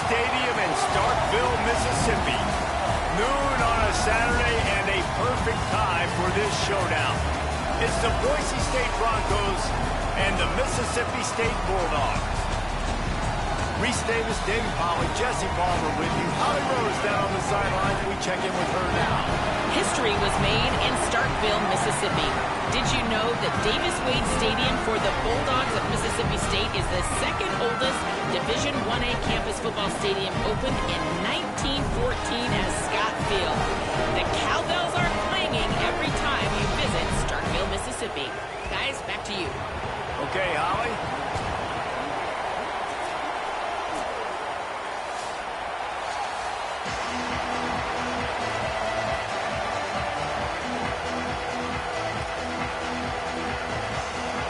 Stadium in Starkville, Mississippi. Noon on a Saturday and a perfect time for this showdown. It's the Boise State Broncos and the Mississippi State Bulldogs. Reese Davis, David Pollock, Jesse Palmer with you. Holly Rose down on the sidelines. We check in with her now. History was made in Starkville, Mississippi. Did you know that Davis-Wade Stadium for the Bulldogs of Mississippi State is the second oldest Division I-A campus football stadium, opened in 1914 as Scott Field? The cowbells are clanging every time you visit Starkville, Mississippi. Guys, back to you. Okay, Holly.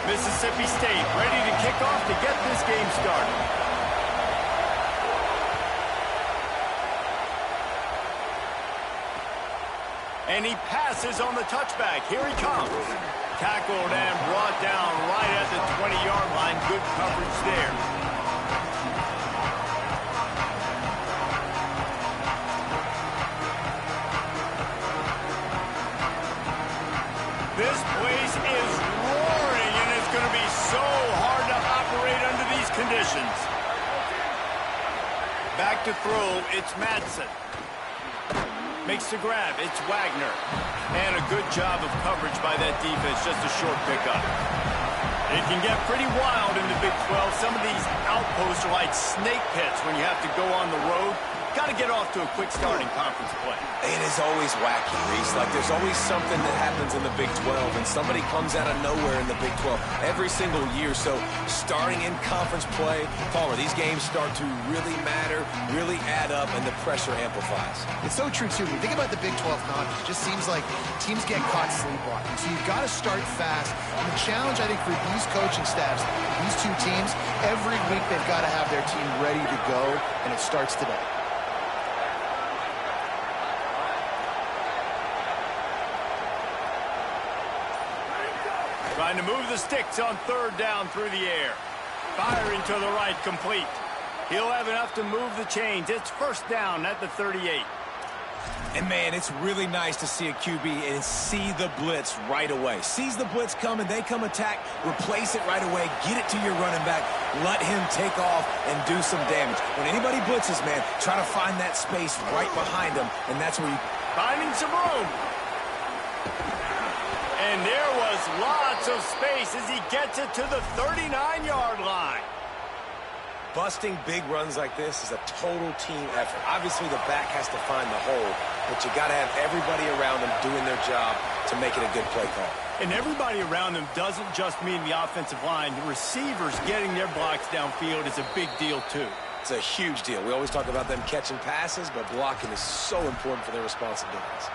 Mississippi State ready to kick off to get this game started. And he passes on the touchback. Here he comes. Tackled and brought down right at the 20-yard line. Good coverage there. This place is roaring, and it's going to be so hard to operate under these conditions. Back to throw, it's Madsen. Makes the grab, it's Wagner. And a good job of coverage by that defense, just a short pickup. It can get pretty wild in the Big 12. Some of these outposts are like snake pits when you have to go on the road. Got to get off to a quick start in conference play. It is always wacky, Reese. Like, there's always something that happens in the Big 12, and somebody comes out of nowhere in the Big 12 every single year. So, starting in conference play, Palmer, these games start to really matter, really add up, and the pressure amplifies. It's so true, too. When you think about the Big 12 conference, it just seems like teams get caught sleepwalking. So, you've got to start fast. And the challenge, I think, for these coaching staffs, these two teams, every week they've got to have their team ready to go, and it starts today. Trying to move the sticks on third down through the air. Firing to the right, complete. He'll have enough to move the chains. It's first down at the 38. And, man, it's really nice to see a QB and see the blitz right away. Sees the blitz coming, they come attack, replace it right away, get it to your running back, let him take off and do some damage. When anybody blitzes, man, try to find that space right behind them, and that's where you... Finding some room. And there was lots of space as he gets it to the 39-yard line. Busting big runs like this is a total team effort. Obviously, the back has to find the hole, but you got to have everybody around them doing their job to make it a good play call. And everybody around them doesn't just mean the offensive line. The receivers getting their blocks downfield is a big deal, too. It's a huge deal. We always talk about them catching passes, but blocking is so important for their responsibilities.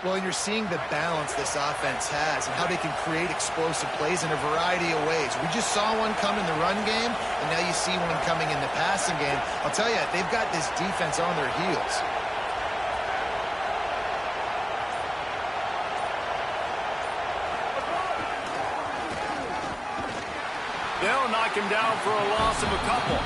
Well, you're seeing the balance this offense has and how they can create explosive plays in a variety of ways. We just saw one come in the run game, and now you see one coming in the passing game. I'll tell you, they've got this defense on their heels. They'll knock him down for a loss of a couple.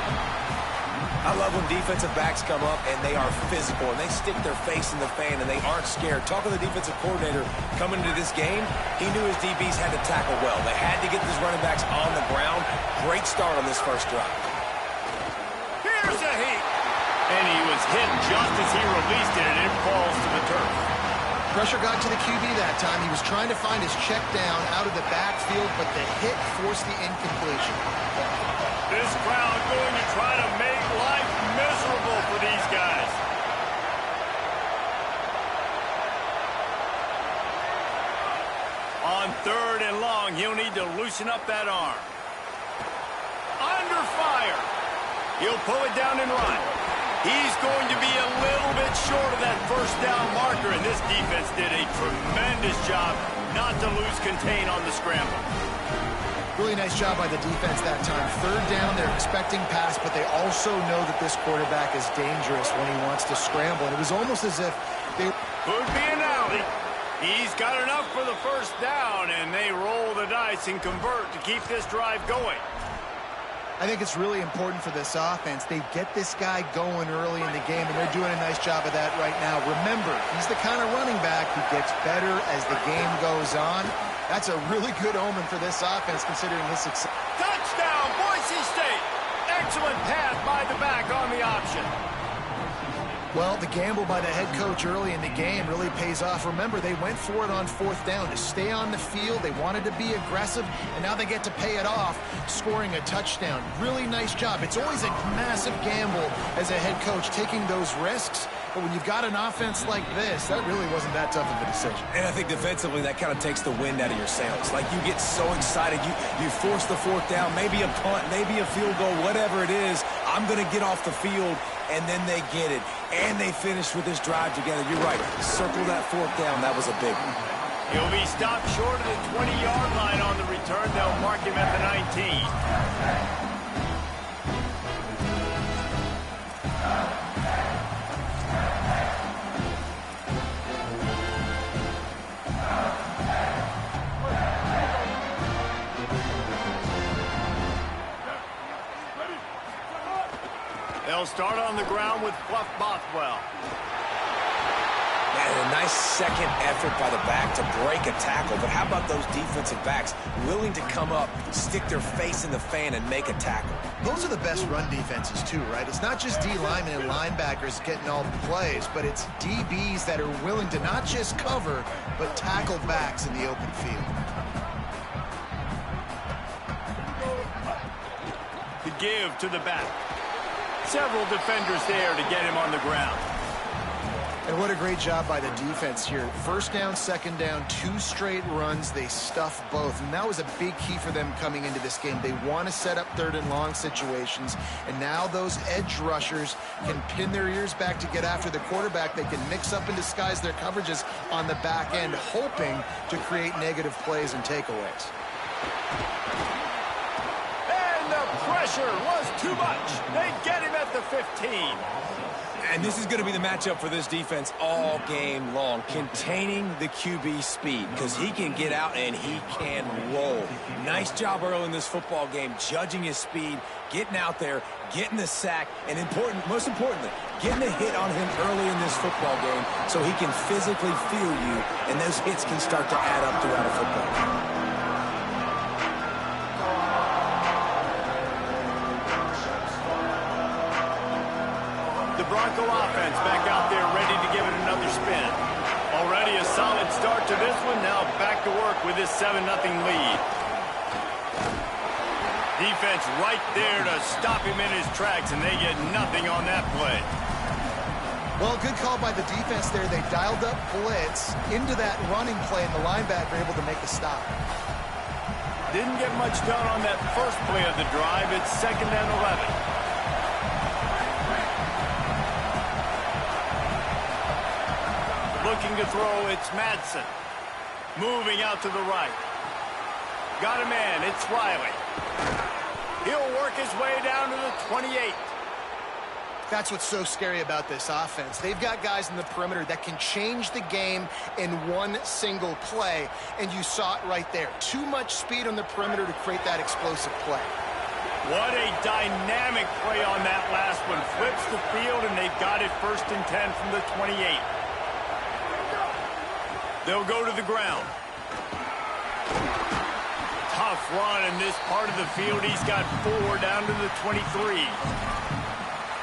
I love when defensive backs come up and they are physical and they stick their face in the fan and they aren't scared. Talking to the defensive coordinator coming into this game, he knew his DBs had to tackle well. They had to get these running backs on the ground. Great start on this first drive. Here's a heat. And he was hit just as he released it, and it falls to the turf. Pressure got to the QB that time. He was trying to find his check down out of the backfield, but the hit forced the incompletion. This crowd going to try to make life miserable for these guys. On third and long, he'll need to loosen up that arm. Under fire. He'll pull it down and run. He's going to be a little bit short of that first down marker, and this defense did a tremendous job not to lose contain on the scramble. Really nice job by the defense that time. Third down, they're expecting pass, but they also know that this quarterback is dangerous when he wants to scramble. And it was almost as if they... Could be an alley. He's got enough for the first down, and they roll the dice and convert to keep this drive going. I think it's really important for this offense. They get this guy going early in the game, and they're doing a nice job of that right now. Remember, he's the kind of running back who gets better as the game goes on. That's a really good omen for this offense, considering his success. Touchdown, Boise State! Excellent pass by the back on the option. Well, the gamble by the head coach early in the game really pays off. Remember, they went for it on 4th down to stay on the field. They wanted to be aggressive, and now they get to pay it off, scoring a touchdown. Really nice job. It's always a massive gamble as a head coach, taking those risks. But when you've got an offense like this, that really wasn't that tough of a decision. And I think defensively, that kind of takes the wind out of your sails. Like, you get so excited. You force the 4th down, maybe a punt, maybe a field goal, whatever it is. I'm going to get off the field, and then they get it. And they finished with this drive together. You're right. Circle that 4th down. That was a big one. He'll be stopped short of the 20-yard line on the return. They'll mark him at the 19. They'll start on the ground with Fluff Bothwell. And a nice second effort by the back to break a tackle. But how about those defensive backs willing to come up, stick their face in the fan, and make a tackle? Those are the best run defenses, too, right? It's not just D linemen and linebackers getting all the plays, but it's DBs that are willing to not just cover, but tackle backs in the open field. The give to the back. Several defenders there to get him on the ground. And what a great job by the defense here. 1st down, 2nd down, 2 straight runs. They stuffed both. And that was a big key for them coming into this game. They want to set up 3rd and long situations. And now those edge rushers can pin their ears back to get after the quarterback. They can mix up and disguise their coverages on the back end, hoping to create negative plays and takeaways. Pressure was too much. They get him at the 15. And this is going to be the matchup for this defense all game long, containing the QB speed, because he can get out and he can roll. Nice job early in this football game, judging his speed, getting out there, getting the sack, and most importantly, getting a hit on him early in this football game so he can physically feel you, and those hits can start to add up throughout a football game. Bronco offense back out there ready to give it another spin. Already a solid start to this one. Now back to work with this 7-0 lead. Defense right there to stop him in his tracks, and they get nothing on that play. Well, good call by the defense there. They dialed up blitz into that running play, and the linebacker able to make the stop. Didn't get much done on that first play of the drive. It's 2nd and 11. Looking to throw, it's Madsen. Moving out to the right. Got a man, it's Riley. He'll work his way down to the 28. That's what's so scary about this offense. They've got guys in the perimeter that can change the game in one single play, and you saw it right there. Too much speed on the perimeter to create that explosive play. What a dynamic play on that last one. Flips the field, and they've got it 1st and 10 from the 28. They'll go to the ground. Tough run in this part of the field. He's got 4 down to the 23.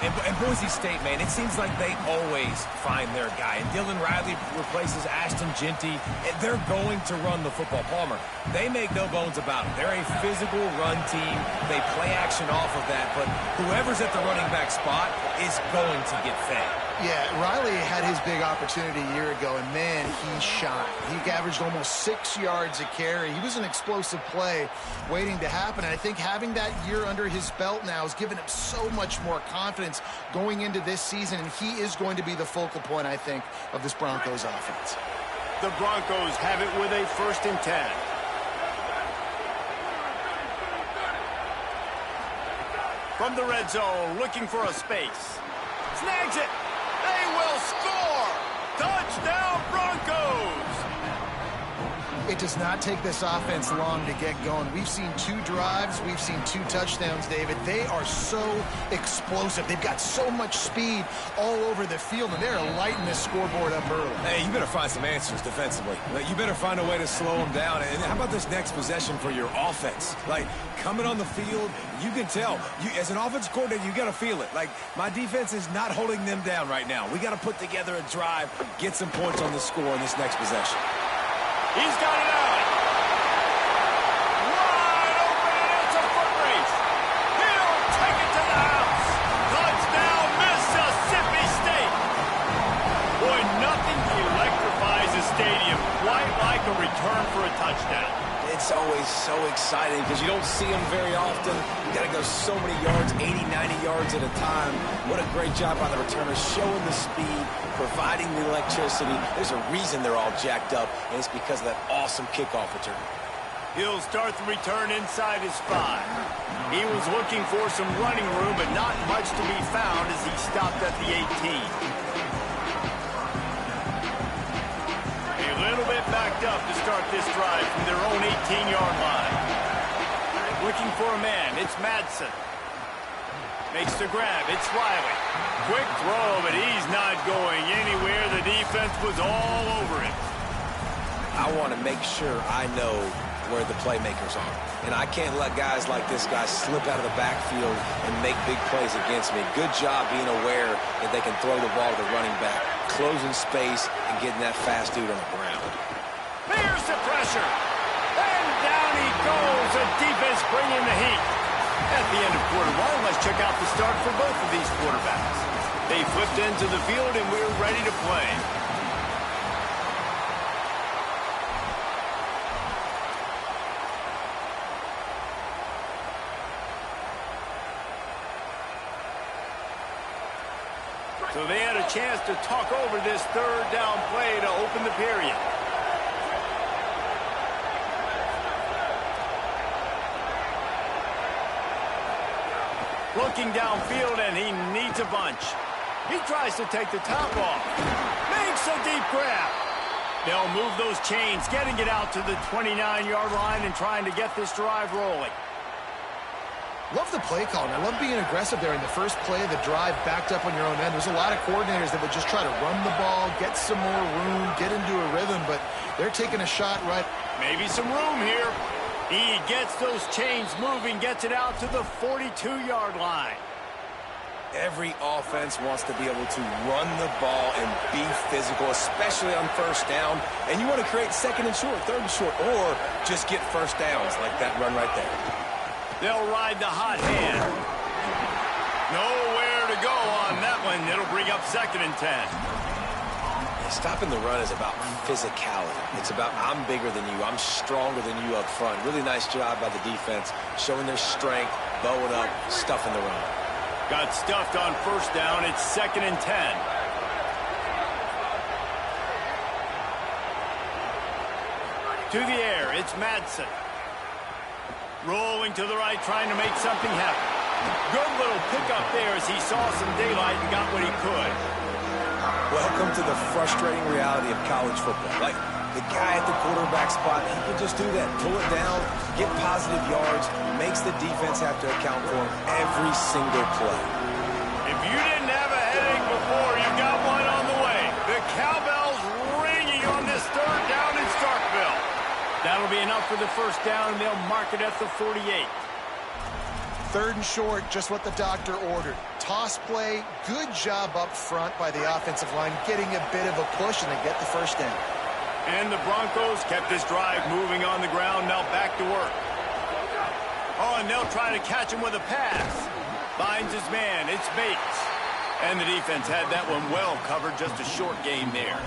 And Boise State, man, it seems like they always find their guy. And Dylan Riley replaces Ashton Genty. And they're going to run the football. Palmer, they make no bones about it. They're a physical run team. They play action off of that. But whoever's at the running back spot is going to get fed. Yeah, Riley had his big opportunity a year ago, and man, he shined. He averaged almost 6 yards a carry. He was an explosive play waiting to happen. And I think having that year under his belt now has given him so much more confidence going into this season, and he is going to be the focal point, I think, of this Broncos offense. The Broncos have it with a 1st and 10. From the red zone, looking for a space. Snags it. They will score! Touchdown, Broncos! It does not take this offense long to get going. We've seen 2 drives. We've seen 2 touchdowns, David. They are so explosive. They've got so much speed all over the field, and they're lighting this scoreboard up early. Hey, you better find some answers defensively. Like, you better find a way to slow them down. And how about this next possession for your offense? Like, coming on the field, you can tell. As an offense coordinator, you got to feel it. Like, my defense is not holding them down right now. We got to put together a drive, get some points on the score in this next possession. He's got it out. Wide open, and it's a foot race. He'll take it to the house. Touchdown, Mississippi State. Boy, nothing electrifies a stadium quite like a return for a touchdown. It's always so exciting because you don't see them very often. You got to go so many yards, 80, 90 yards at a time. What a great job by the returners, showing the speed, providing the electricity. There's a reason they're all jacked up, and it's because of that awesome kickoff return. He'll start the return inside his 5. He was looking for some running room, but not much to be found as he stopped at the 18. A little bit backed up to start this drive from their own 18-yard line. Looking for a man, it's Madsen. Makes the grab, it's Riley. Quick throw, but he's not going anywhere. The defense was all over it. I want to make sure I know where the playmakers are. And I can't let guys like this guy slip out of the backfield and make big plays against me. Good job being aware that they can throw the ball to the running back, closing space and getting that fast dude on the ground. There's the pressure. And down he goes. The defense bringing the heat. At the end of quarter 1, let's check out the start for both of these quarterbacks. They flipped into the field and we're ready to play. So they had a chance to talk over this third down play to open the period. Looking downfield, and he needs a bunch. He tries to take the top off. Makes a deep grab. They'll move those chains, getting it out to the 29-yard line and trying to get this drive rolling. Love the play call. I love being aggressive there in the first play of the drive, backed up on your own end. There's a lot of coordinators that would just try to run the ball, get some more room, get into a rhythm, but they're taking a shot right. Maybe some room here. He gets those chains moving, gets it out to the 42-yard line. Every offense wants to be able to run the ball and be physical, especially on first down. And you want to create second and short, third and short, or just get first downs like that run right there. They'll ride the hot hand. Nowhere to go on that one. It'll bring up 2nd and 10. Stopping the run is about physicality. It's about I'm bigger than you. I'm stronger than you up front. Really nice job by the defense, showing their strength, bowing up, stuffing the run. Got stuffed on first down. It's 2nd and 10. To the air, it's Madsen. Rolling to the right, trying to make something happen. Good little pickup there as he saw some daylight and got what he could. Welcome to the frustrating reality of college football. Like, the guy at the quarterback spot, he can just do that. Pull it down, get positive yards, makes the defense have to account for him every single play. If you didn't have a headache before, you got one on the way. The cowbell's ringing on this third down in Starkville. That'll be enough for the first down, and they'll mark it at the 48. 3rd and short, just what the doctor ordered. Toss play, good job up front by the offensive line, getting a bit of a push, and they get the first down. And the Broncos kept this drive moving on the ground, now back to work. Oh, and they'll try to catch him with a pass. Finds his man, it's Bates. And the defense had that one well covered, just a short gain there.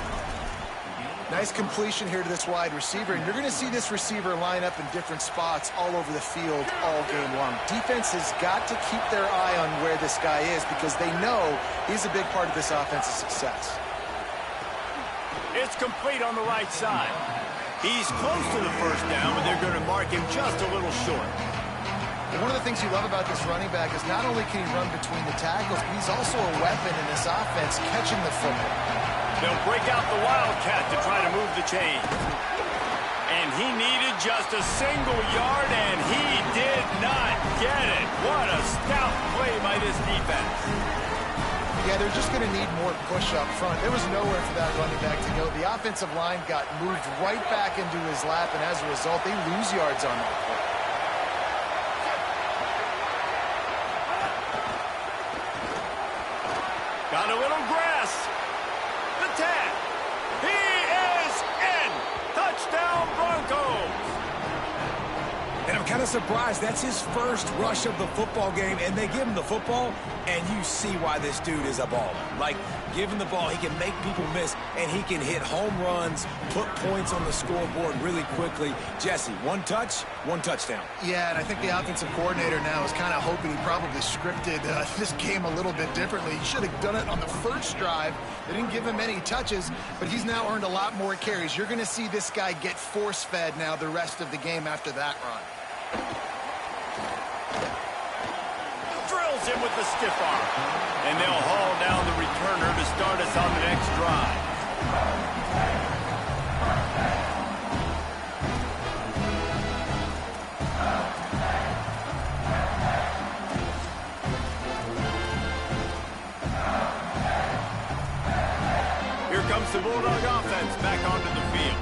Nice completion here to this wide receiver, and you're going to see this receiver line up in different spots all over the field all game long. Defense has got to keep their eye on where this guy is because they know he's a big part of this offense's success. It's complete on the right side. He's close to the first down, but they're going to mark him just a little short. And one of the things you love about this running back is not only can he run between the tackles, but he's also a weapon in this offense catching the football. They'll break out the Wildcat to try to move the chain. And he needed just a single yard, and he did not get it. What a stout play by this defense. Yeah, they're just going to need more push up front. There was nowhere for that running back to go. The offensive line got moved right back into his lap, and as a result, they lose yards on that play. Got a little grass. The tag. He is in. Touchdown, Broncos. And I'm kind of surprised. That's his first rush of the football game, and they give him the football, and you see why this dude is a baller. Like, give him the ball, he can make people miss, and he can hit home runs, put points on the scoreboard really quickly. Jesse, one touch, one touchdown. Yeah, and I think the offensive coordinator now is kind of hoping he probably scripted this game a little bit differently. He should have done it on the first drive. They didn't give him any touches, but he's now earned a lot more carries. You're going to see this guy get force-fed now the rest of the game after that run. Drills him with the stiff arm. And they'll haul down the returner to start us on the next drive. Here comes the Bulldog offense back onto the field.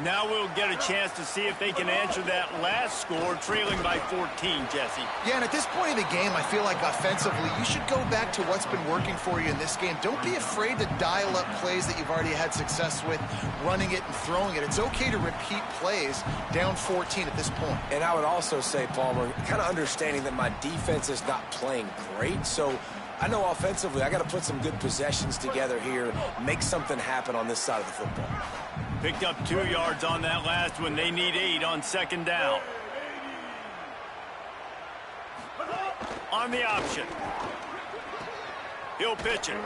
Now we'll get a chance to see if they can answer that last score, trailing by 14, Jesse. Yeah, and at this point of the game, I feel like offensively, you should go back to what's been working for you in this game. Don't be afraid to dial up plays that you've already had success with, running it and throwing it. It's okay to repeat plays down 14 at this point. And I would also say, Palmer, kind of understanding that my defense is not playing great, so I know offensively I got to put some good possessions together here, make something happen on this side of the football. Picked up 2 yards on that last one. They need 8 on second down. On the option. He'll pitch it.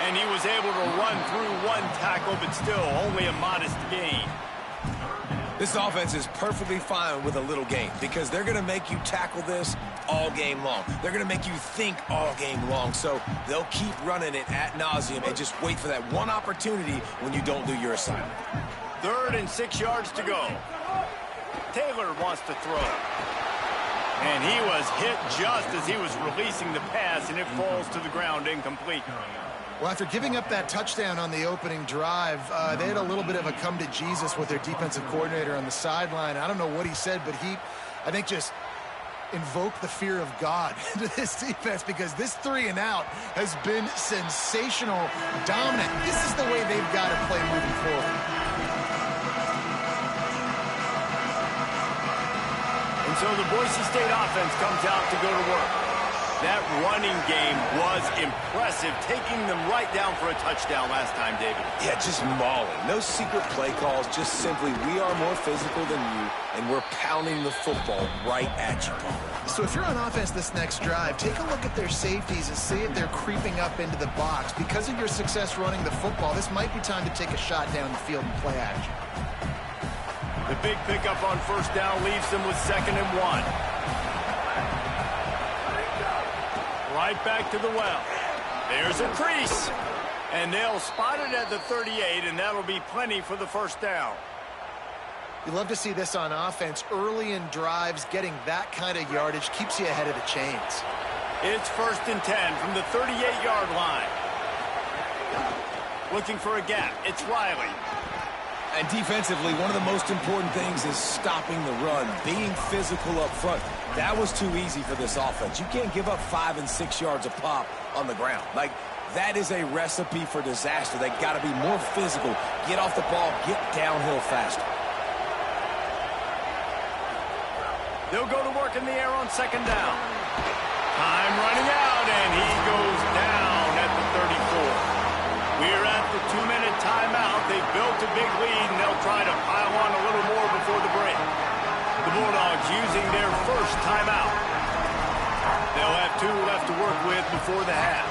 And he was able to run through 1 tackle, but still only a modest gain. This offense is perfectly fine with a little game because they're going to make you tackle this all game long. They're going to make you think all game long. So they'll keep running it ad nauseum and just wait for that one opportunity when you don't do your assignment. 3rd and 6 yards to go. Taylor wants to throw. And he was hit just as he was releasing the pass, and it falls to the ground incomplete. Well, after giving up that touchdown on the opening drive, they had a little bit of a come to Jesus with their defensive coordinator on the sideline. I don't know what he said, but he, I think, just invoked the fear of God into this defense because this 3 and out has been sensational, dominant. This is the way they've got to play moving forward. And so the Boise State offense comes out to go to work. That running game was impressive, taking them right down for a touchdown last time, David. Yeah, just mauling. No secret play calls, just simply we are more physical than you, and we're pounding the football right at you, Paul. So if you're on offense this next drive, take a look at their safeties and see if they're creeping up into the box. Because of your success running the football, this might be time to take a shot down the field and play action. The big pickup on first down leaves them with 2nd and 1. Right back to the well. There's a crease. And they'll spot it at the 38, and that'll be plenty for the first down. You love to see this on offense. Early in drives, getting that kind of yardage keeps you ahead of the chains. It's 1st and 10 from the 38-yard line. Looking for a gap. It's Riley. And defensively, one of the most important things is stopping the run, being physical up front. That was too easy for this offense. You can't give up 5 and 6 yards a pop on the ground. Like, that is a recipe for disaster. They got to be more physical, get off the ball, get downhill faster. They'll go to work in the air on second down. Time running out, and he goes down at the 34. We're at the 2-minute timeout. They've built a big lead, and they'll try to pile on a little more before the break. The Bulldogs using their first timeout. They'll have 2 left to work with before the half.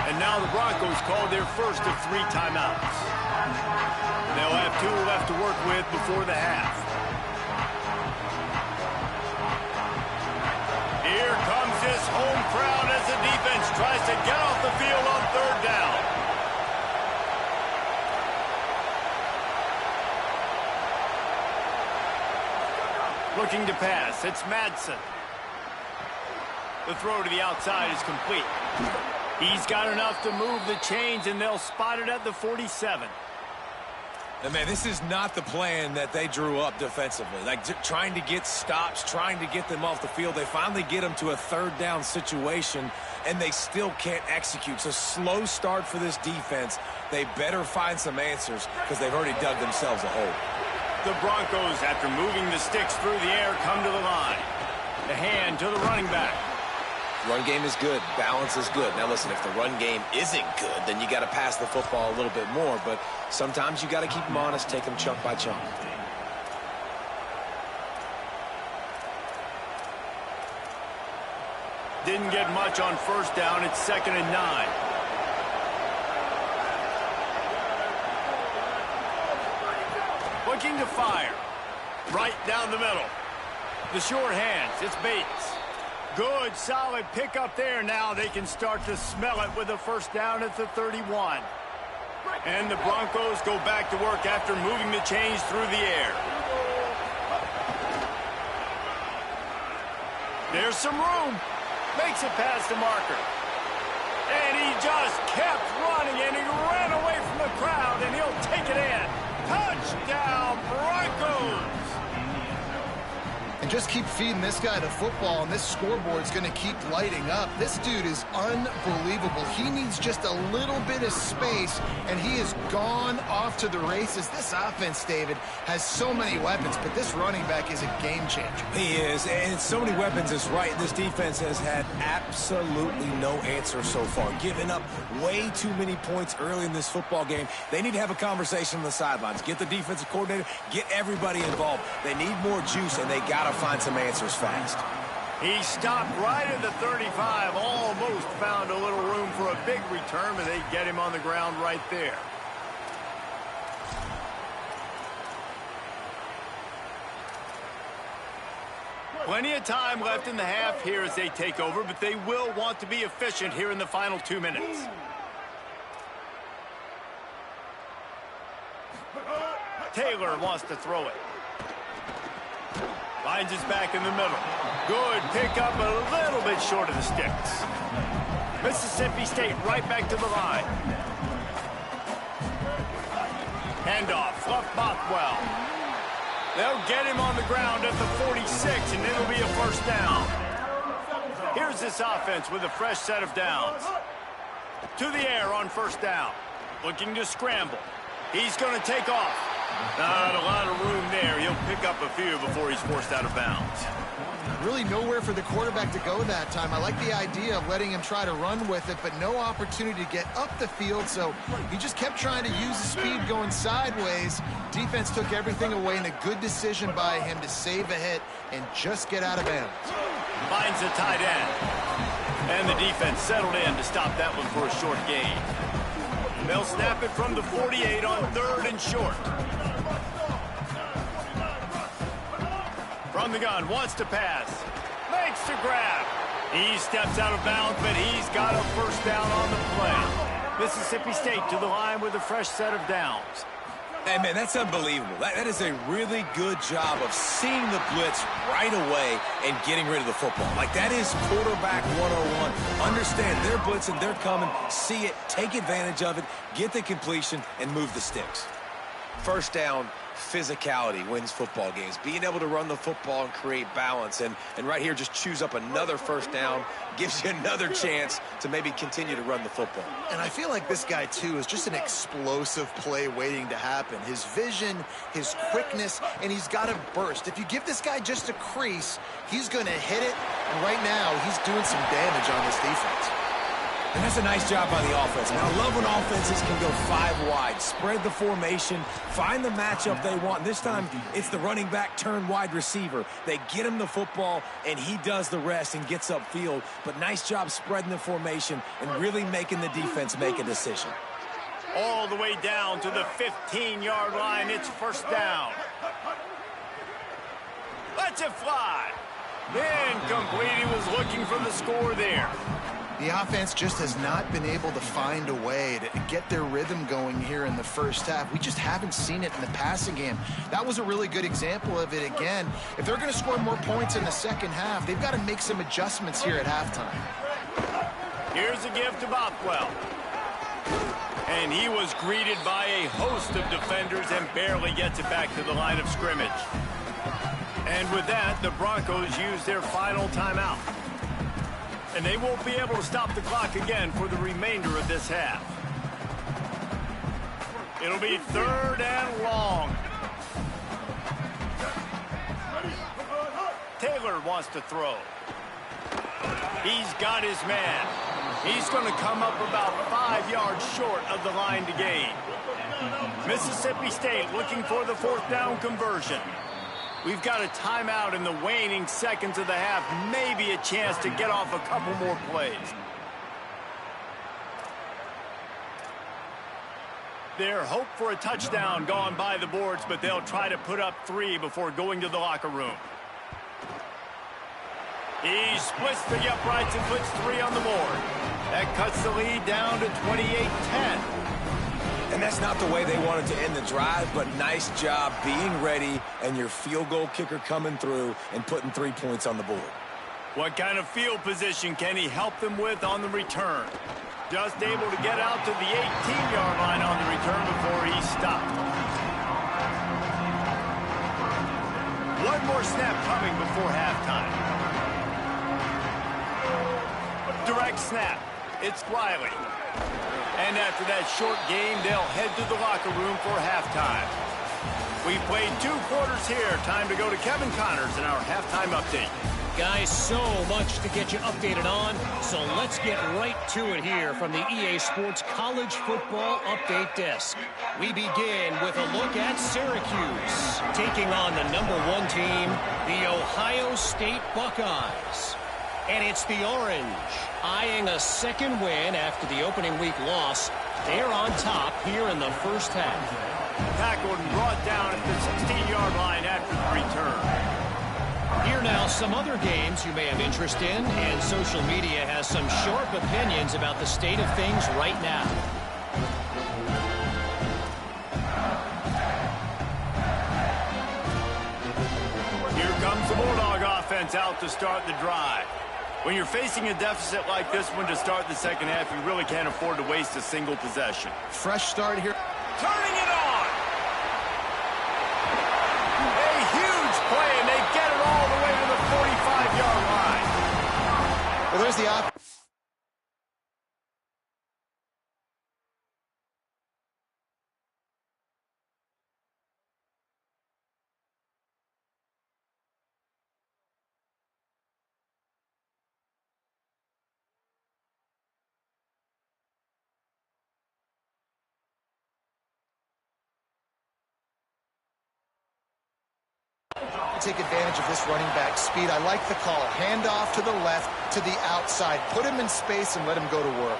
And now the Broncos call their first of 3 timeouts. They'll have 2 left to work with before the half. Here comes this home crowd. tries to get off the field on third down. Looking to pass. It's Madsen. The throw to the outside is complete. He's got enough to move the chains, and they'll spot it at the 47. And man, this is not the plan that they drew up defensively. Like trying to get stops, trying to get them off the field. They finally get them to a third down situation, and they still can't execute. It's a slow start for this defense. They better find some answers because they've already dug themselves a hole. The Broncos, after moving the sticks through the air, come to the line. The hand to the running back. Run game is good. Balance is good. Now, listen, if the run game isn't good, then you got to pass the football a little bit more. But sometimes you got to keep them honest, take them chunk by chunk. Didn't get much on first down. It's 2nd and 9. Looking to fire. Right down the middle. The short hands. It's Bates. Good, solid pickup there. Now they can start to smell it with a first down at the 31. And the Broncos go back to work after moving the chains through the air. There's some room. Makes it past the marker. And he just kept running, and he ran away from the crowd, and he'll take it in. Touchdown, Broncos! And just keep feeding this guy the football, and this scoreboard's going to keep lighting up. This dude is unbelievable. He needs just a little bit of space, and he has gone off to the races. This offense, David, has so many weapons, but this running back is a game changer. He is, and so many weapons is right. This defense has had absolutely no answer so far, giving up way too many points early in this football game. They need to have a conversation on the sidelines. Get the defensive coordinator, get everybody involved. They need more juice, and they got to find some answers fast. He stopped right at the 35, almost found a little room for a big return, but they get him on the ground right there. Plenty of time left in the half here as they take over, but they will want to be efficient here in the final 2 minutes. Taylor wants to throw it. Finds his back in the middle. Good pickup, a little bit short of the sticks. Mississippi State right back to the line. Handoff, Fluff Bothwell. They'll get him on the ground at the 46, and it'll be a first down. Here's this offense with a fresh set of downs. To the air on first down. Looking to scramble. He's going to take off. Not a lot of room there. He'll pick up a few before he's forced out of bounds. Really nowhere for the quarterback to go that time. I like the idea of letting him try to run with it, but no opportunity to get up the field, so he just kept trying to use the speed going sideways. Defense took everything away, and a good decision by him to save a hit and just get out of bounds. Finds the tight end. And the defense settled in to stop that one for a short gain. They'll snap it from the 48 on 3rd and short. From the gun, wants to pass. Makes the grab. He steps out of bounds, but he's got a first down on the play. Mississippi State to the line with a fresh set of downs. Hey, man, that's unbelievable. That is a really good job of seeing the blitz right away and getting rid of the football. Like, that is quarterback 101. Understand they're blitzing, they're coming, see it, take advantage of it, get the completion, and move the sticks. First down, physicality wins football games. Being able to run the football and create balance. And right here, just choose up another first down, gives you another chance to maybe continue to run the football. And I feel like this guy, too, is just an explosive play waiting to happen. His vision, his quickness, and he's got a burst. If you give this guy just a crease, he's going to hit it. And right now, he's doing some damage on this defense. And that's a nice job by the offense. Now, I love when offenses can go 5 wide, spread the formation, find the matchup they want. This time, it's the running back turn wide receiver. They get him the football, and he does the rest and gets upfield. But nice job spreading the formation and really making the defense make a decision. All the way down to the 15-yard line. It's first down. Lets it fly. Incomplete. He was looking for the score there. The offense just has not been able to find a way to get their rhythm going here in the first half. We just haven't seen it in the passing game. That was a really good example of it again. If they're going to score more points in the second half, they've got to make some adjustments here at halftime. Here's a gift to Bothwell. And he was greeted by a host of defenders and barely gets it back to the line of scrimmage. And with that, the Broncos use their final timeout. And they won't be able to stop the clock again for the remainder of this half. It'll be 3rd and long. Taylor wants to throw. He's got his man. He's going to come up about 5 yards short of the line to gain. Mississippi State looking for the 4th down conversion. We've got a timeout in the waning seconds of the half. Maybe a chance to get off a couple more plays. Their hope for a touchdown gone by the boards, but they'll try to put up 3 before going to the locker room. He splits the uprights and puts 3 on the board. That cuts the lead down to 28-10. And that's not the way they wanted to end the drive, but nice job being ready and your field goal kicker coming through and putting 3 points on the board. What kind of field position can he help them with on the return? Just able to get out to the 18-yard line on the return before he stopped. One more snap coming before halftime. Direct snap. It's Riley. And after that short game, they'll head to the locker room for halftime. We've played 2 quarters here. Time to go to Kevin Connors in our halftime update. Guys, so much to get you updated on, so let's get right to it here from the EA Sports College Football Update Desk. We begin with a look at Syracuse, taking on the #1 team, the Ohio State Buckeyes. And it's the Orange, eyeing a 2nd win after the opening week loss. They're on top here in the first half. Tackled and brought down at the 16-yard line after the return. Here now, some other games you may have interest in, and social media has some sharp opinions about the state of things right now. Here comes the Bulldog offense out to start the drive. When you're facing a deficit like this one to start the second half, you really can't afford to waste a single possession. Fresh start here. Turning it on! A huge play, and they get it all the way to the 45-yard line. Well, there's the offense. Take advantage of this running back speed. I like the call. Hand off to the left, to the outside. Put him in space and let him go to work.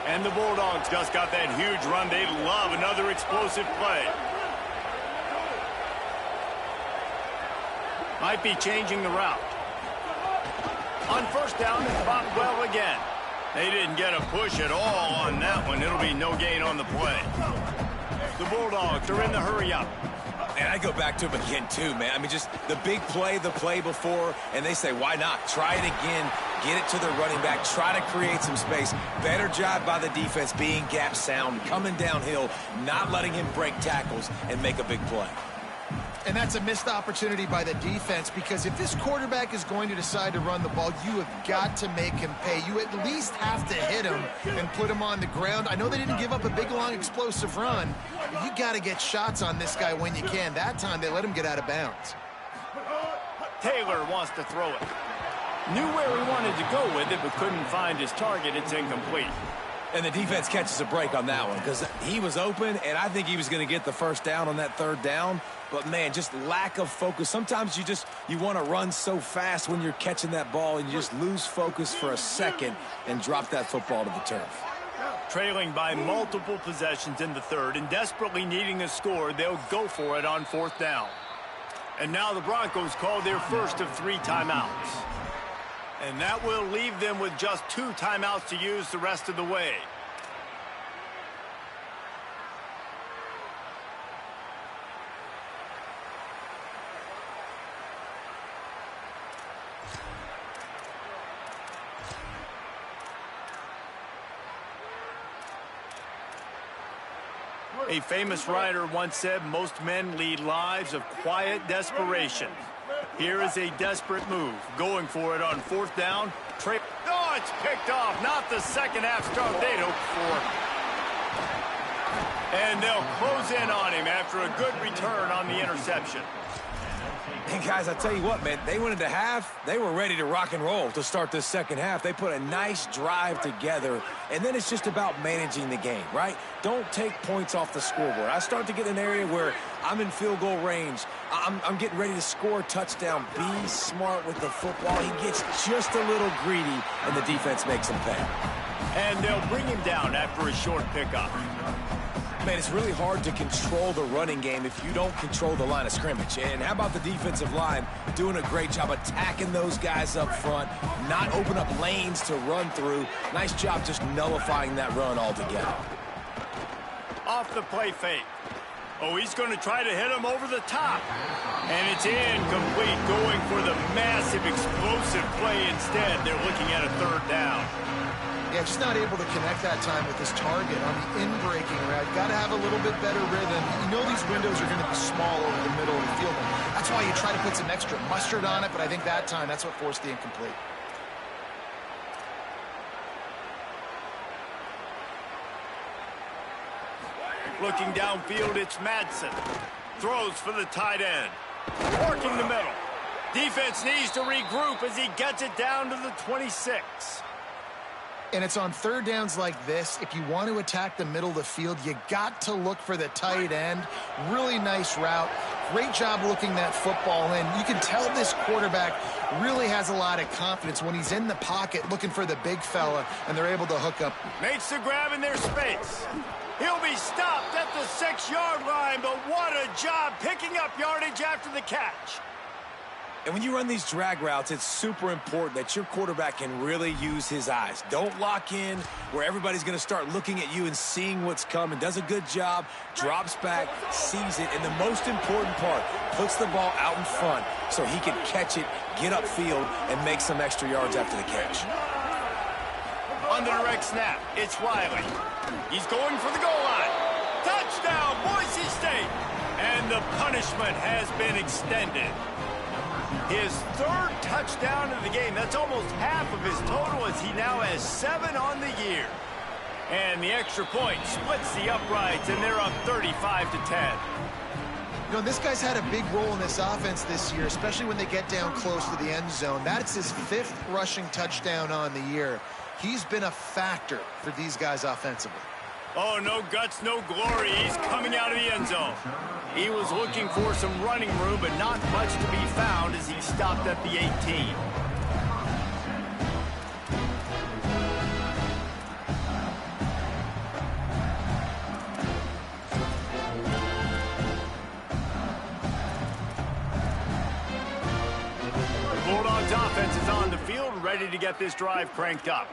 And the Bulldogs just got that huge run. They love another explosive play. Might be changing the route. On 1st down, it's Bothwell again. They didn't get a push at all on that one. It'll be no gain on the play. The Bulldogs are in the hurry-up. And I go back to him again, too, man. I mean, just the big play, the play before, and they say, why not? Try it again, get it to the running back, try to create some space. Better job by the defense being gap sound, coming downhill, not letting him break tackles and make a big play. And that's a missed opportunity by the defense, because if this quarterback is going to decide to run the ball, you have got to make him pay. You at least have to hit him and put him on the ground. I know they didn't give up a big, long, explosive run, but you got to get shots on this guy when you can. That time, they let him get out of bounds. Taylor wants to throw it. Knew where he wanted to go with it, but couldn't find his target. It's incomplete. And the defense catches a break on that one because he was open, and I think he was going to get the 1st down on that 3rd down. But, man, just lack of focus. Sometimes you want to run so fast when you're catching that ball, and you just lose focus for a second and drop that football to the turf. Trailing by multiple possessions in the 3rd and desperately needing a score, they'll go for it on 4th down. And now the Broncos call their first of 3 timeouts. And that will leave them with just 2 timeouts to use the rest of the way. A famous writer once said most men lead lives of quiet desperation. Here is a desperate move. Going for it on 4th down. Oh, it's picked off. Not the second half start they'd hoped for. And they'll close in on him after a good return on the interception. And guys, I tell you what, man, they went into half. They were ready to rock and roll to start this second half. They put a nice drive together, and then it's just about managing the game, right? Don't take points off the scoreboard. I start to get in an area where I'm in field goal range. I'm getting ready to score a touchdown. Be smart with the football. He gets just a little greedy, and the defense makes him pay. And they'll bring him down after a short pickup. Man, it's really hard to control the running game if you don't control the line of scrimmage. And how about the defensive line doing a great job attacking those guys up front, not open up lanes to run through. Nice job just nullifying that run altogether. Off the play fake. Oh, he's going to try to hit him over the top. And it's incomplete, going for the massive explosive play instead. They're looking at a 3rd down. Yeah, just not able to connect that time with his target on the in-breaking route. Got to have a little bit better rhythm. You know these windows are going to be small over the middle of the field. That's why you try to put some extra mustard on it, but I think that time, that's what forced the incomplete. Looking downfield, it's Madsen. Throws for the tight end. Working the middle. Defense needs to regroup as he gets it down to the 26. And it's on 3rd downs like this. If you want to attack the middle of the field, you got to look for the tight end. Really nice route. Great job looking that football in. You can tell this quarterback really has a lot of confidence when he's in the pocket looking for the big fella, and they're able to hook up. Makes the grab in their space. He'll be stopped at the 6-yard line, but what a job picking up yardage after the catch. And when you run these drag routes, it's super important that your quarterback can really use his eyes. Don't lock in where everybody's going to start looking at you and seeing what's coming. Does a good job, drops back, sees it, and the most important part, puts the ball out in front so he can catch it, get upfield, and make some extra yards after the catch. On the direct snap, it's Riley. He's going for the goal line. Touchdown, Boise State! And the punishment has been extended. His 3rd touchdown of the game. That's almost half of his total as he now has 7 on the year. And the extra point splits the uprights, and they're up 35-10. You know, this guy's had a big role in this offense this year, especially when they get down close to the end zone. That's his 5th rushing touchdown on the year. He's been a factor for these guys offensively. Oh, no guts, no glory. He's coming out of the end zone. He was looking for some running room, but not much to be found as he stopped at the 18. The Bulldogs offense is on the field, ready to get this drive cranked up.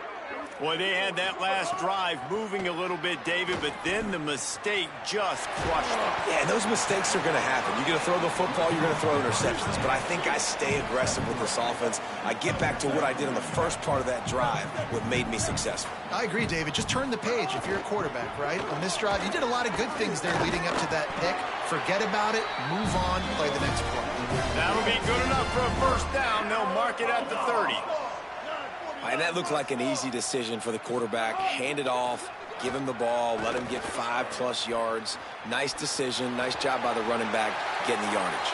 Boy, they had that last drive moving a little bit, David, but then the mistake just crushed them. Yeah, and those mistakes are going to happen. You're going to throw the football, you're going to throw interceptions. But I think I stay aggressive with this offense. I get back to what I did in the first part of that drive, what made me successful. I agree, David. Just turn the page if you're a quarterback, right? On this drive, you did a lot of good things there leading up to that pick. Forget about it, move on, play the next play. That'll be good enough for a 1st down. They'll mark it at the 30. And that looked like an easy decision for the quarterback. Hand it off, give him the ball, let him get 5+ yards. Nice decision. Nice job by the running back getting the yardage.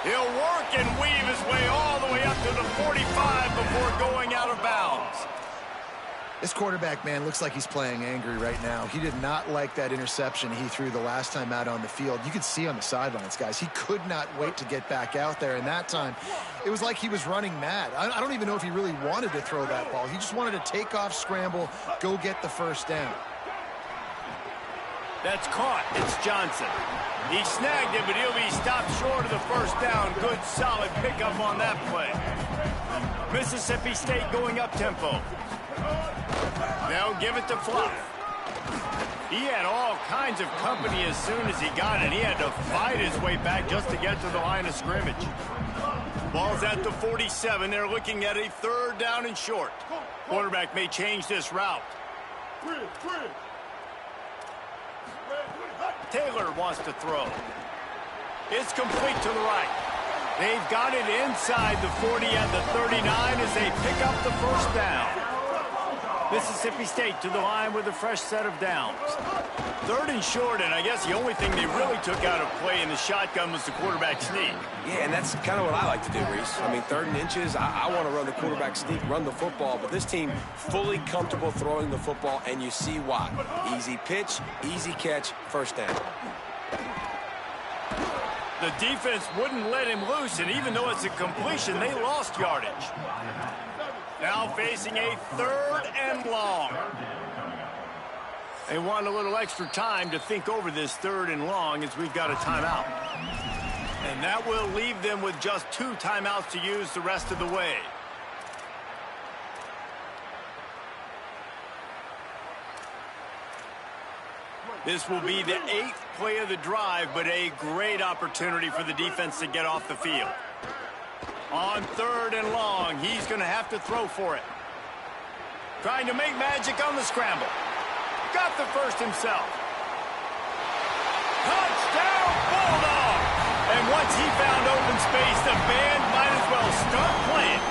He'll work and weave his way all the way up to the 45 before going out of bounds. This quarterback, man, looks like he's playing angry right now. He did not like that interception he threw the last time out on the field. You could see on the sidelines, guys. He could not wait to get back out there. And that time, it was like he was running mad. I don't even know if he really wanted to throw that ball. He just wanted to take off, scramble, go get the 1st down. That's caught. It's Johnson. He snagged it, but he'll be stopped short of the 1st down. Good, solid pickup on that play. Mississippi State going up-tempo. They'll give it to Fluff. He had all kinds of company as soon as he got it. He had to fight his way back just to get to the line of scrimmage. Ball's at the 47. They're looking at a 3rd down and short. Quarterback may change this route. Taylor wants to throw. It's complete to the right. They've got it inside the 40 at the 39 as they pick up the 1st down. Mississippi State to the line with a fresh set of downs. 3rd and short, and I guess the only thing they really took out of play in the shotgun was the quarterback sneak. Yeah, and that's kind of what I like to do, Reese. I mean, 3rd and inches, I want to run the quarterback sneak, run the football, but this team fully comfortable throwing the football, and you see why. Easy pitch, easy catch, 1st down. The defense wouldn't let him loose, and even though it's a completion, they lost yardage. Now facing a 3rd and long. They want a little extra time to think over this 3rd and long as we've got a timeout. And that will leave them with just 2 timeouts to use the rest of the way. This will be the 8th play of the drive, but a great opportunity for the defense to get off the field. On 3rd and long, he's going to have to throw for it. Trying to make magic on the scramble. Got the 1st himself. Touchdown, Bulldog! And once he found open space, the band might as well start playing.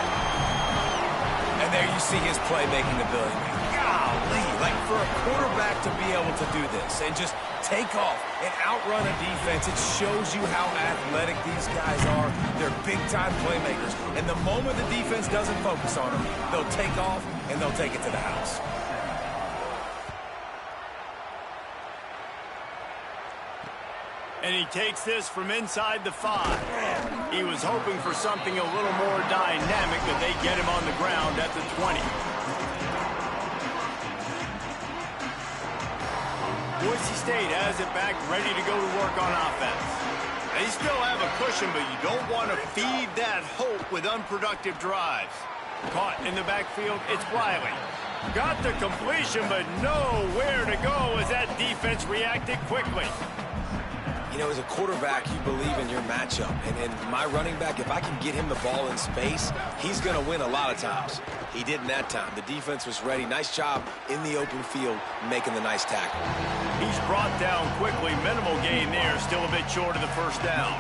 And there you see his playmaking ability. Golly, like for a quarterback to be able to do this and just take off and outrun a defense, it shows you how athletic these guys are. They're big-time playmakers. And the moment the defense doesn't focus on them, they'll take off and they'll take it to the house. And he takes this from inside the 5. He was hoping for something a little more dynamic, but they get him on the ground at the 20. Boise State has it back, ready to go to work on offense. They still have a cushion, but you don't want to feed that hope with unproductive drives. Caught in the backfield, it's Wiley. Got the completion, but nowhere to go as that defense reacted quickly. You know, as a quarterback, you believe in your matchup. And my running back, if I can get him the ball in space, he's going to win a lot of times. He didn't that time. The defense was ready. Nice job in the open field making the nice tackle. He's brought down quickly. Minimal gain there. Still a bit short of the 1st down.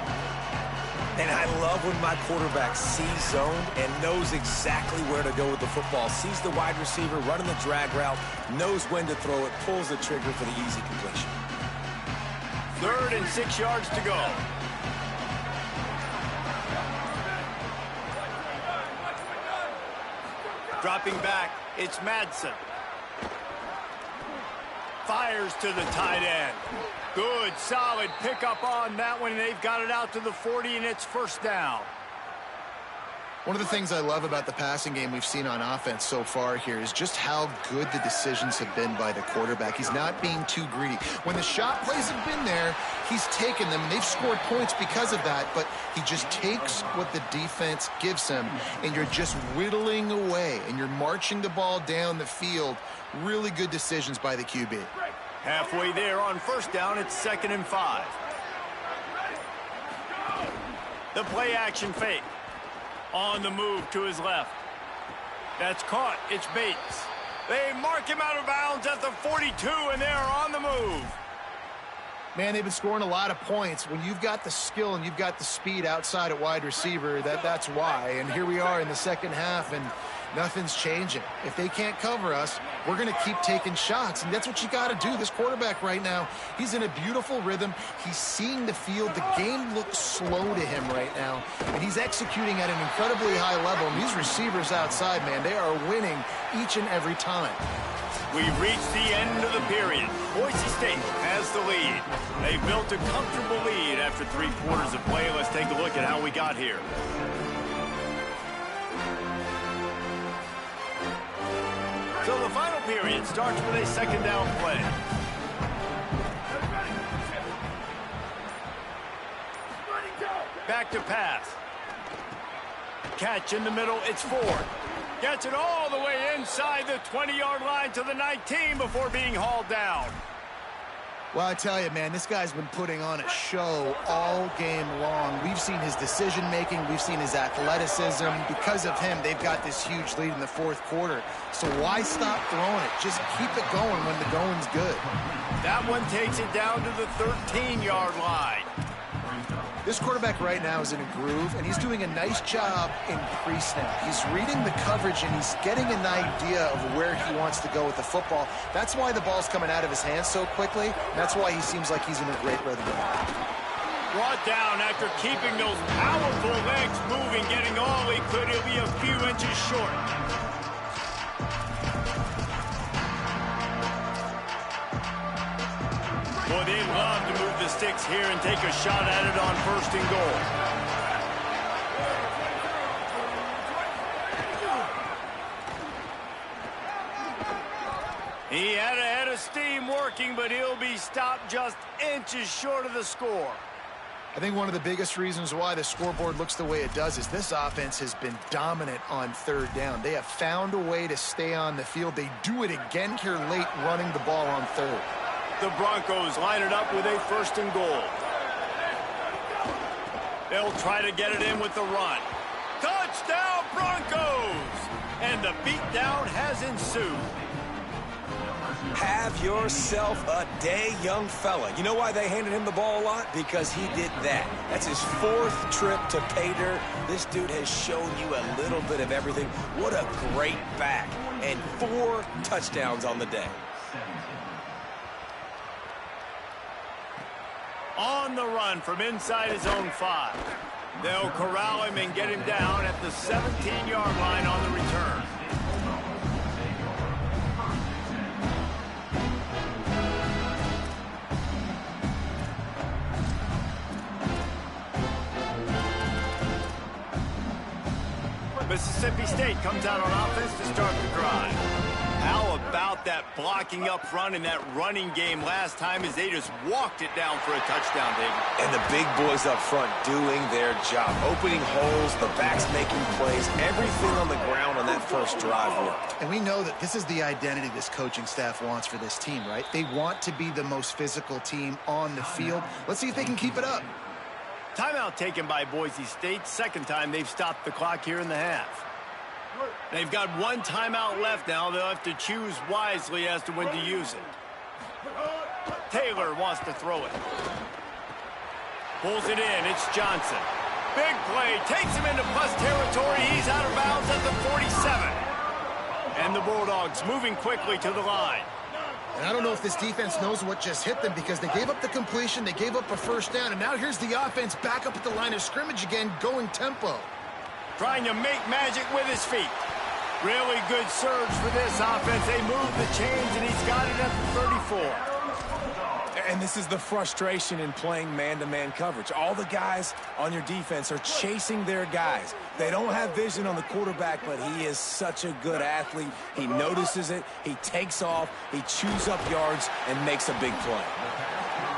And I love when my quarterback sees zone and knows exactly where to go with the football. Sees the wide receiver running the drag route, knows when to throw it, pulls the trigger for the easy completion. 3rd and 6 yards to go. Dropping back, it's Madsen. Fires to the tight end. Good, solid pickup on that one. They've got it out to the 40, and it's 1st down. One of the things I love about the passing game we've seen on offense so far here is just how good the decisions have been by the quarterback. He's not being too greedy. When the shot plays have been there, he's taken them. They've scored points because of that, but he just takes what the defense gives him, and you're just whittling away, and you're marching the ball down the field. Really good decisions by the QB. Halfway there on 1st down, it's 2nd and 5. The play action fake. On the move to his left. That's caught. It's Bates. They mark him out of bounds at the 42, and they're on the move. Man, they've been scoring a lot of points. When you've got the skill and you've got the speed outside at wide receiver, that's why. And here we are in the 2nd half, and nothing's changing. If they can't cover us, we're going to keep taking shots, and that's what you got to do. This quarterback right now, he's in a beautiful rhythm. He's seeing the field. The game looks slow to him right now, and he's executing at an incredibly high level. And these receivers outside, man, they are winning each and every time. We've reached the end of the period. Boise State has the lead. They built a comfortable lead after 3 quarters of play. Let's take a look at how we got here. So the final period starts with a 2nd down play. Back to pass. Catch in the middle, it's Ford. Gets it all the way inside the 20-yard line to the 19 before being hauled down. Well, I tell you, man, this guy's been putting on a show all game long. We've seen his decision-making. We've seen his athleticism. Because of him, they've got this huge lead in the fourth quarter. So why stop throwing it? Just keep it going when the going's good. That one takes it down to the 13-yard line. This quarterback right now is in a groove, and he's doing a nice job in pre-snap. He's reading the coverage, and he's getting an idea of where he wants to go with the football. That's why the ball's coming out of his hands so quickly. That's why he seems like he's in a great rhythm. Brought down after keeping those powerful legs moving, getting all he could. He'll be a few inches short. Boy, they love to move the sticks here and take a shot at it on 1st and goal. He had a head of steam working, but he'll be stopped just inches short of the score. I think one of the biggest reasons why the scoreboard looks the way it does is this offense has been dominant on 3rd down. They have found a way to stay on the field. They do it again here late, running the ball on 3rd. The Broncos line it up with a 1st and goal. They'll try to get it in with the run. Touchdown, Broncos! And the beatdown has ensued. Have yourself a day, young fella. You know why they handed him the ball a lot? Because he did that. That's his 4th trip to pay dirt. This dude has shown you a little bit of everything. What a great back. And 4 touchdowns on the day. On the run from inside his own 5. They'll corral him and get him down at the 17-yard line on the return. Mississippi State comes out on offense to start the drive. How about that blocking up front in that running game last time as they just walked it down for a touchdown, David? And the big boys up front doing their job. Opening holes, the backs making plays, everything on the ground on that first drive worked. And we know that this is the identity this coaching staff wants for this team, right? They want to be the most physical team on the field. Let's see if they can keep it up. Timeout taken by Boise State. 2nd time they've stopped the clock here in the half. They've got 1 timeout left now. They'll have to choose wisely as to when to use it. Taylor wants to throw it. Pulls it in. It's Johnson. Big play. Takes him into plus territory. He's out of bounds at the 47. And the Bulldogs moving quickly to the line. And I don't know if this defense knows what just hit them because they gave up the completion, they gave up a 1st down, and now here's the offense back up at the line of scrimmage again, going tempo. Trying to make magic with his feet. Really good surge for this offense. They move the chains, and he's got it at the 34. And this is the frustration in playing man-to-man coverage. All the guys on your defense are chasing their guys. They don't have vision on the quarterback, but he is such a good athlete. He notices it, he takes off, he chews up yards, and makes a big play.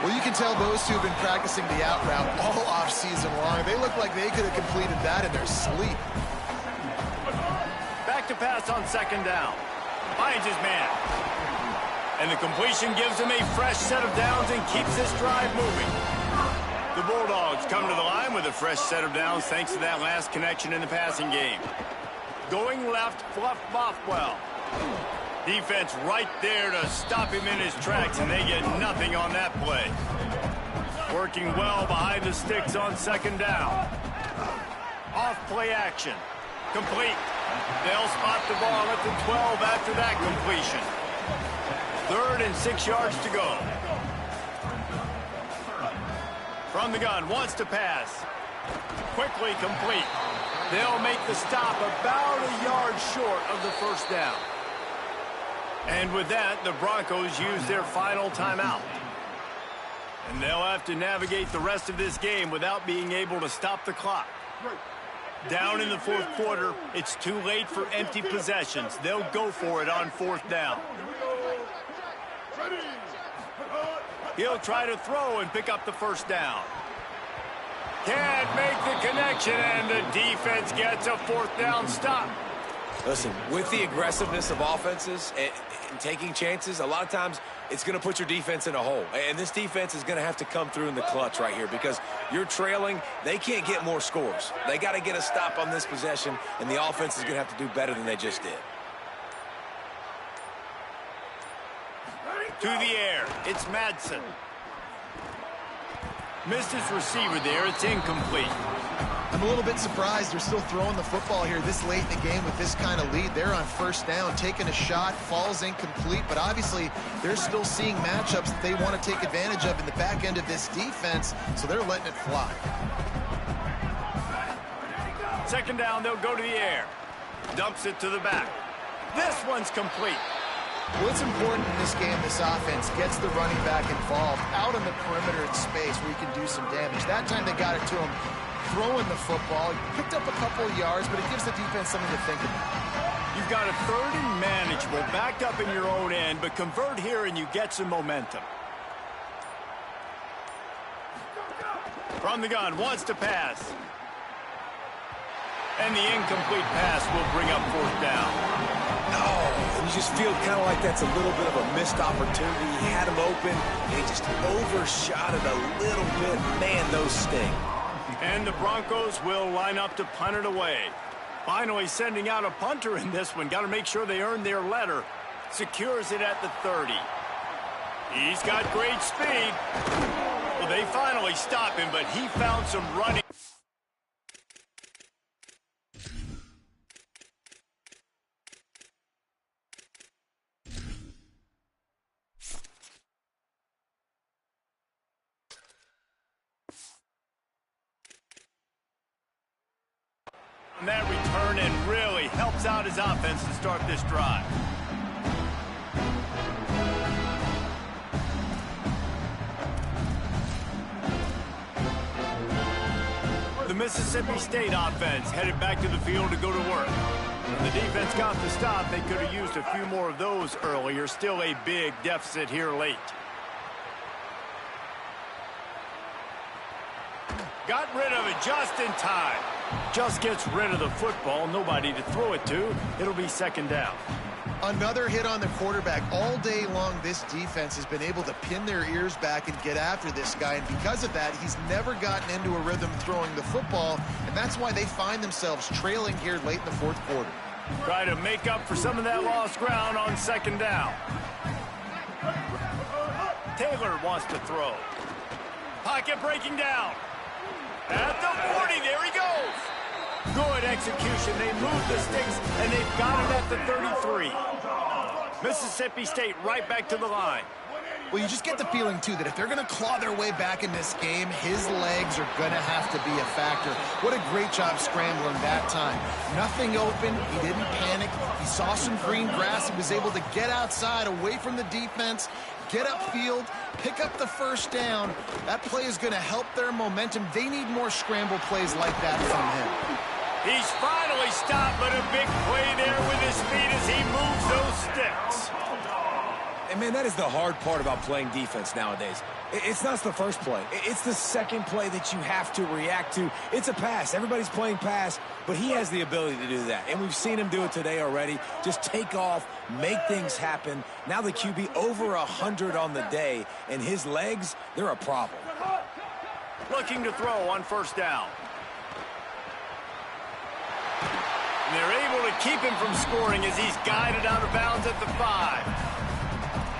Well, you can tell those two have been practicing the out route all off-season long. They look like they could have completed that in their sleep. Back to pass on 2nd down. Finds his man. And the completion gives him a fresh set of downs and keeps this drive moving. The Bulldogs come to the line with a fresh set of downs thanks to that last connection in the passing game. Going left, Fluff Bothwell. Defense right there to stop him in his tracks, and they get nothing on that play. Working well behind the sticks on 2nd down. Off play action. Complete. They'll spot the ball at the 12 after that completion. 3rd and 6 yards to go. From the gun, wants to pass. Quickly complete. They'll make the stop about a yard short of the 1st down. And with that, the Broncos use their final timeout. And they'll have to navigate the rest of this game without being able to stop the clock. Down in the 4th quarter, it's too late for empty possessions. They'll go for it on 4th down. He'll try to throw and pick up the 1st down. can't make the connection, and the defense gets a fourth down stop. Listen, with the aggressiveness of offenses and taking chances, a lot of times it's going to put your defense in a hole. And this defense is going to have to come through in the clutch right here because you're trailing. They can't get more scores. They got to get a stop on this possession, and the offense is going to have to do better than they just did. To the air, it's Madsen. Missed his receiver there, it's incomplete. I'm a little bit surprised they're still throwing the football here this late in the game with this kind of lead. They're on first down, taking a shot, falls incomplete, but obviously they're still seeing matchups that they want to take advantage of in the back end of this defense, so they're letting it fly. Second down, they'll go to the air. Dumps it to the back. This one's complete. Well, it's important in this game, this offense gets the running back involved out on the perimeter in space where he can do some damage. That time they got it to him throwing the football. He picked up a couple of yards, but it gives the defense something to think about. You've got a third and manageable, backed up in your own end, but convert here and you get some momentum. From the gun, wants to pass. And the incomplete pass will bring up fourth down. Oh, you just feel kind of like that's a little bit of a missed opportunity. He had him open, and he just overshot it a little bit. Man, those sting. And the Broncos will line up to punt it away. Finally sending out a punter in this one. Got to make sure they earn their letter. Secures it at the 30. He's got great speed. Well, they finally stop him, but he found some running. And that return and really helps out his offense to start this drive. The Mississippi State offense headed back to the field to go to work. When the defense got the stop, they could have used a few more of those earlier. Still a big deficit here late. Got rid of it just in time. Just gets rid of the football. Nobody to throw it to. It'll be second down. Another hit on the quarterback. All day long, this defense has been able to pin their ears back and get after this guy. And because of that, he's never gotten into a rhythm throwing the football. And that's why they find themselves trailing here late in the fourth quarter. Try to make up for some of that lost ground on second down. Taylor wants to throw. Pocket breaking down. At the 40, there he goes. Good execution. They move the sticks, and they've got it at the 33. Mississippi State right back to the line. Well, you just get the feeling, too, that if they're going to claw their way back in this game, his legs are going to have to be a factor. What a great job scrambling that time. Nothing open. He didn't panic. He saw some green grass. He was able to get outside, away from the defense, get upfield, pick up the first down. That play is going to help their momentum. They need more scramble plays like that from him. He's finally stopped, but a big play there with his feet as he moves those sticks. And, man, that is the hard part about playing defense nowadays. It's not the first play. It's the second play that you have to react to. It's a pass. Everybody's playing pass, but he has the ability to do that. And we've seen him do it today already. Just take off, make things happen. Now the QB over 100 on the day, and his legs, they're a problem. Looking to throw on first down. And they're able to keep him from scoring as he's guided out of bounds at the 5.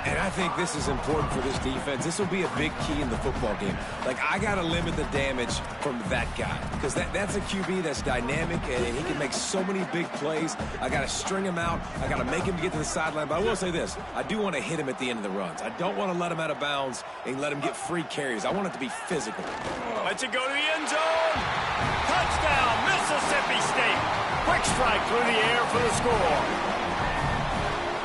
And I think this is important for this defense. This will be a big key in the football game. Like, I got to limit the damage from that guy because that's a QB that's dynamic, and he can make so many big plays. I got to string him out. I got to make him get to the sideline. But I will say this. I do want to hit him at the end of the runs. I don't want to let him out of bounds and let him get free carries. I want it to be physical. Let's it go to the end zone. Touchdown, Mississippi State. Quick strike through the air for the score.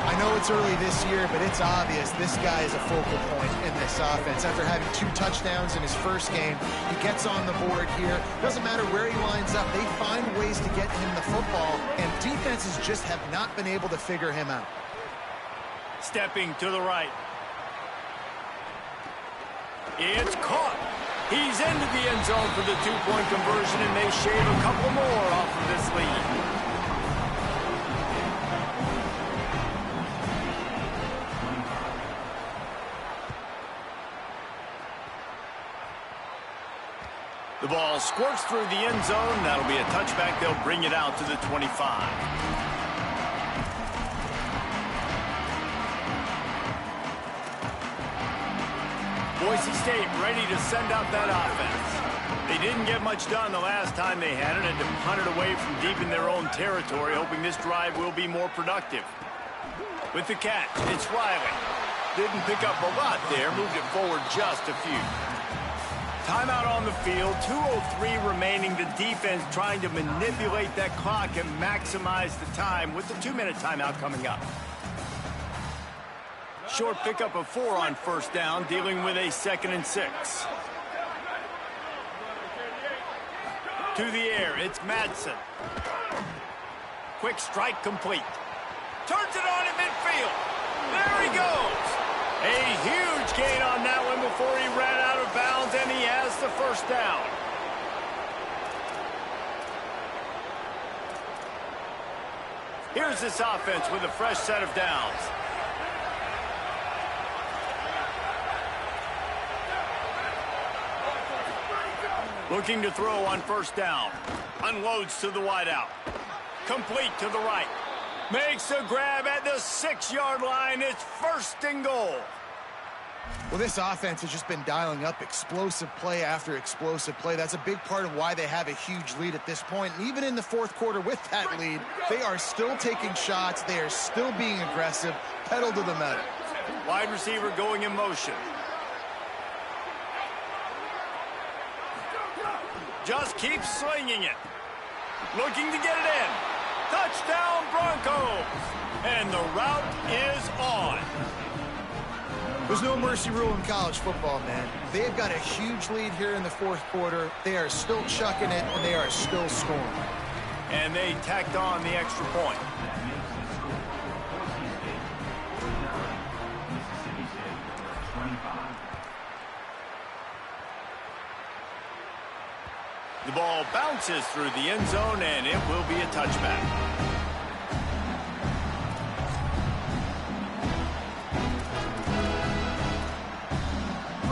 I know it's early this year, but it's obvious this guy is a focal point in this offense. After having 2 touchdowns in his first game, he gets on the board here. Doesn't matter where he lines up. They find ways to get him the football, and defenses just have not been able to figure him out. Stepping to the right. It's caught. He's into the end zone for the two-point conversion, and they shave a couple more off of this lead. The ball squirts through the end zone. That'll be a touchback. They'll bring it out to the 25. Boise State ready to send out that offense. They didn't get much done the last time they had it, and to punt it away from deep in their own territory, hoping this drive will be more productive. With the catch, it's Riley. Didn't pick up a lot there, moved it forward just a few. Timeout on the field, 2:03 remaining. The defense trying to manipulate that clock and maximize the time with the 2-minute timeout coming up. Short pickup of 4 on first down, dealing with a 2nd and 6. To the air, it's Madsen. Quick strike complete. Turns it on in midfield. There he goes. A huge gain on that one before he ran out of bounds, and he has the first down. Here's this offense with a fresh set of downs. Looking to throw on first down. Unloads to the wideout. Complete to the right. Makes a grab at the 6-yard line. It's 1st and goal. Well, this offense has just been dialing up explosive play after explosive play. That's a big part of why they have a huge lead at this point. And even in the 4th quarter with that lead, they are still taking shots. They are still being aggressive. Pedal to the metal. Wide receiver going in motion. Just keeps slinging it. Looking to get it in. Touchdown Broncos. And the route is on. There's no mercy rule in college football, man. They've got a huge lead here in the 4th quarter. They are still chucking it, and they are still scoring. And they tacked on the extra point. The ball bounces through the end zone, and it will be a touchback.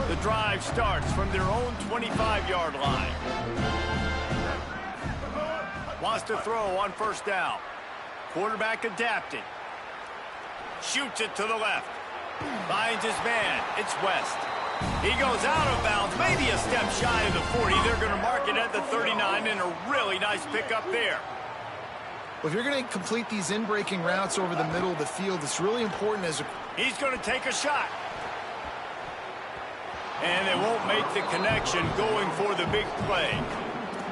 The drive starts from their own 25-yard line. Wants to throw on first down. Quarterback adapting. Shoots it to the left. Finds his man. It's West. He goes out of bounds, maybe a step shy of the 40. They're going to mark it at the 39, and a really nice pickup there. Well, if you're going to complete these in-breaking routes over the middle of the field, it's really important as a... He's going to take a shot. And they won't make the connection going for the big play.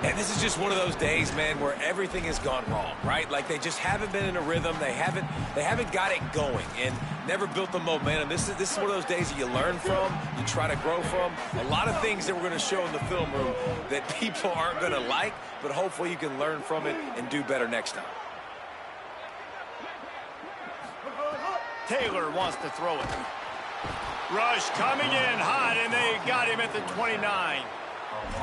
And this is just one of those days, man, where everything has gone wrong, right? Like they just haven't been in a rhythm. They haven't got it going and never built the momentum. This is one of those days that you learn from, you try to grow from. A lot of things that we're going to show in the film room that people aren't going to like, but hopefully you can learn from it and do better next time. Taylor wants to throw it. Rush coming in hot, and they got him at the 29.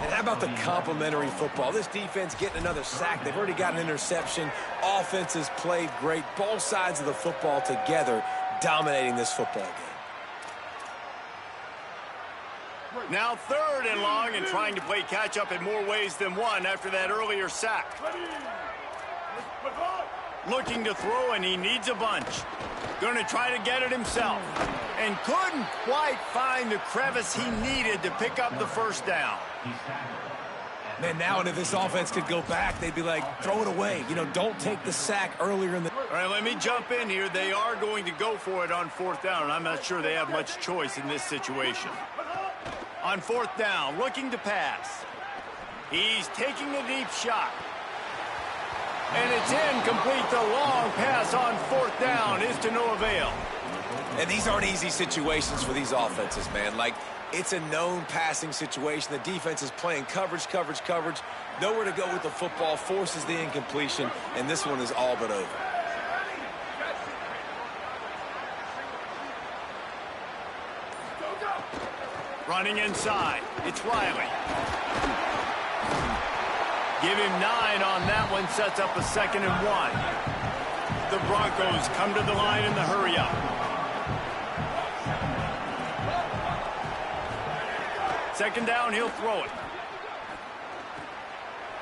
And how about the complimentary football? This defense getting another sack. They've already got an interception. Offense has played great. Both sides of the football together dominating this football game. Now 3rd and long and trying to play catch-up in more ways than one after that earlier sack. Looking to throw, and he needs a bunch. Going to try to get it himself. And couldn't quite find the crevice he needed to pick up the first down. Man, now if this offense could go back, they'd be like, throw it away. You know, don't take the sack earlier in the... All right, let me jump in here. They are going to go for it on 4th down, and I'm not sure they have much choice in this situation. On 4th down, looking to pass. He's taking a deep shot. And it's incomplete. The long pass on 4th down is to no avail. And these aren't easy situations for these offenses, man. Like, it's a known passing situation. The defense is playing coverage. Nowhere to go with the football, forces the incompletion, and this one is all but over. Running inside. It's Riley. Give him 9 on that one. Sets up a 2nd and 1. The Broncos come to the line in the hurry-up. Second down, he'll throw it.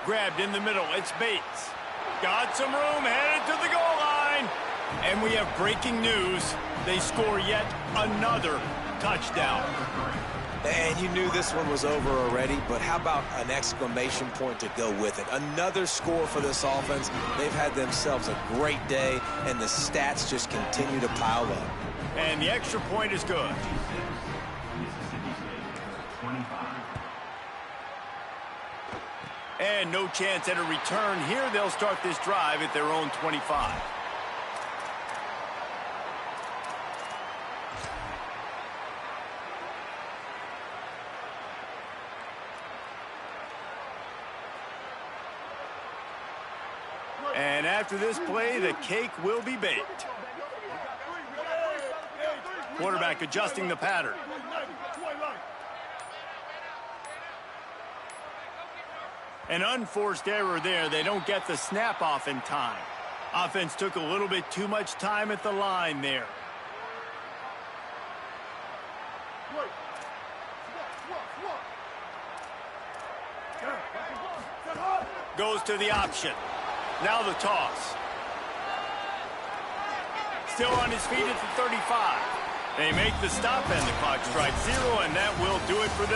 Grabbed in the middle. It's Bates. Got some room, headed to the goal line. And we have breaking news. They score yet another touchdown. And you knew this one was over already, but how about an exclamation point to go with it? Another score for this offense. They've had themselves a great day, and the stats just continue to pile up. And the extra point is good. And no chance at a return here. They'll start this drive at their own 25. And after this play, the cake will be baked. Quarterback adjusting the pattern. An unforced error there. They don't get the snap off in time. Offense took a little bit too much time at the line there. Goes to the option. Now the toss. Still on his feet at the 35. They make the stop and the clock strikes 0, and that will do it for them.